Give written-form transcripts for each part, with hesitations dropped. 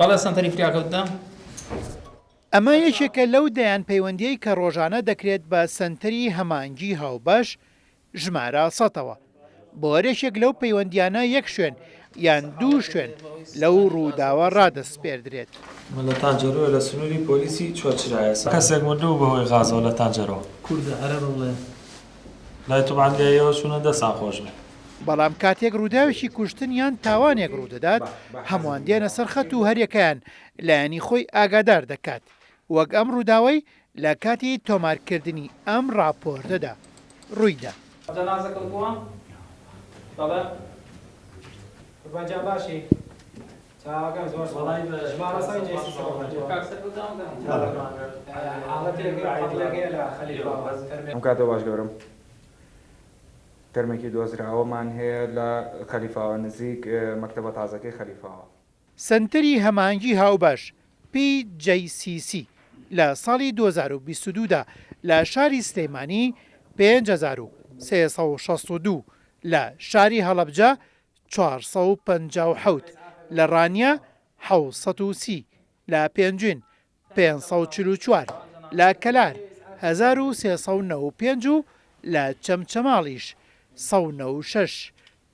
بەڵێ سنتەری فریاکەوتدا ئەمە یەکێکە لەو دەیان پەیوەندیەی کە ڕۆژانە دەکرێت بە سنتەری هەمانگی هاوبەش ژمارە 100ەوە. بۆ هەرێشێک لەو پەیوەندیانە یەک شوێن یان دوو شوێن لەو ڕووداوە ڕادەسپێردرێت. من لە تانجەرۆ لە سنووری پۆلیسی چوەچرایە کەسێک مردوو بەهۆی غازەوە لە تانجەرۆ کوردە عەرەبە بڵێ لای تومانگایەوە چوونە دەسان خۆش بێ. بەڵام کاتێک ڕووداوێکی کوشتن یان تاوانێک ڕوودەدات هەمووان دێنە سەر خەت و هەریەکەیان لایەنی خۆی ئاگادار دەکات. وەک ئەم ڕووداوەی لە کاتی تۆمارکردنی ئەم راپۆرتەدا ڕوویدا. باشی ئەم کاتەوە باش گەورم تەرمێکی دۆزراوەمان هەیە لە خەلیفاوە نزیک مەکتەبە تازەکەی خەلیفاوە. سنتەری هەمانگی هاوبەش PJCC لە ساڵی 2022دا لە شاری سلێمانی 5362 لە شاری هەڵەبجە 457 لە ڕانیا 730 لە پێنجین 544 لە کەلار 1395 و لە چەمچەماڵیش 196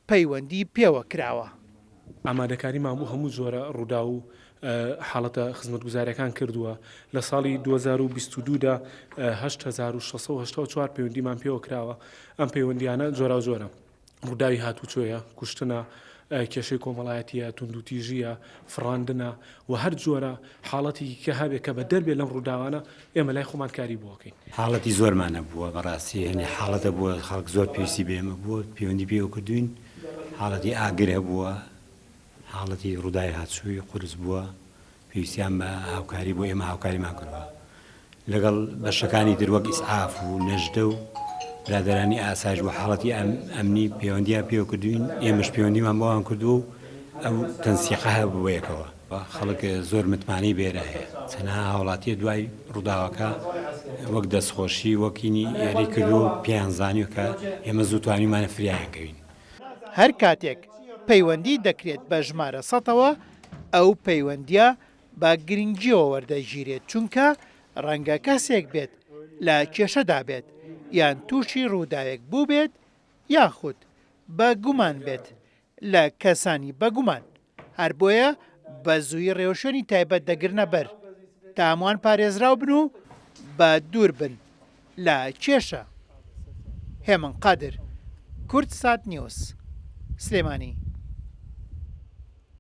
پەیوەندی پێوە کراوە. ئامادەکاری ماموو هەموو جۆرە ڕوودا و حاڵەتە خزمەتگوزاریەکان کردووە. لە ساڵی 2022دا 8684 پەیوەندیمان پێوە کراوە. ئەم پەیوەندیانە جۆرا جۆرە ڕووداوی هاتوچۆیە، کوشتنە، کێشەی کۆمەڵایەتیە، توندوتیژیە، فڕاندنە و هەر جۆرە حاڵەتی کە هەبێت کە بە دەربێت لەم ڕووداوانە ئێمە لای خۆمان کاری بۆکەین. حاڵەتی زۆرمانە بووە بەڕاستی هەنێ حاڵەتە بووە خەڵک زۆر پێویستی بێمە بووە پەیوەندی پێوە کردوین. حاڵەتی ئاگر هەبووە، حاڵەتی ڕووداوی هاتوچۆی قورس بووە، پێویستیان بە هاوکاری بۆ ئێمە هاوکاریمان کردووە لەگەڵ بەشەکانی تر وەک ئیسعاف و نەژدە و برادەرانی ئاسایش و حاڵەتی ئەمنی پەیوەندیان پێوە کردوین. ئێمەش پەیوەندیمان بۆوان کردو و ئەو تەنسیقە هەبووە یەکەوە. خەڵک زۆر متمانی بێرە هەیە چەنها هاوڵاتیە دوای ڕووداوەکە وەک دەستخۆشی وەکینی ئێری کردو و پێیان زانیوە کە ئێمە زوو توانیمانە فریایەکەوین. هەر کاتێک پەیوەندی دەکرێت بە ژمارە 100ەوە ئەو پەیوەندیە بە گرنگیەوە وەردەگیرێت چونکە ڕەنگە کەسێک بێت لە کێشەدا بێت یان تووشی ڕووداوێک بوو بێت یاخود بە گومان بێت لە کەسانی بەگومان. هەر بۆیە بە زووی ڕێوشێنی تایبەت دەگرنە بەر تا هەمووان پارێزراو بن و بە دوور بن لە کێشە. هێمن قادر، کورد سات نیوز، سلێمانی.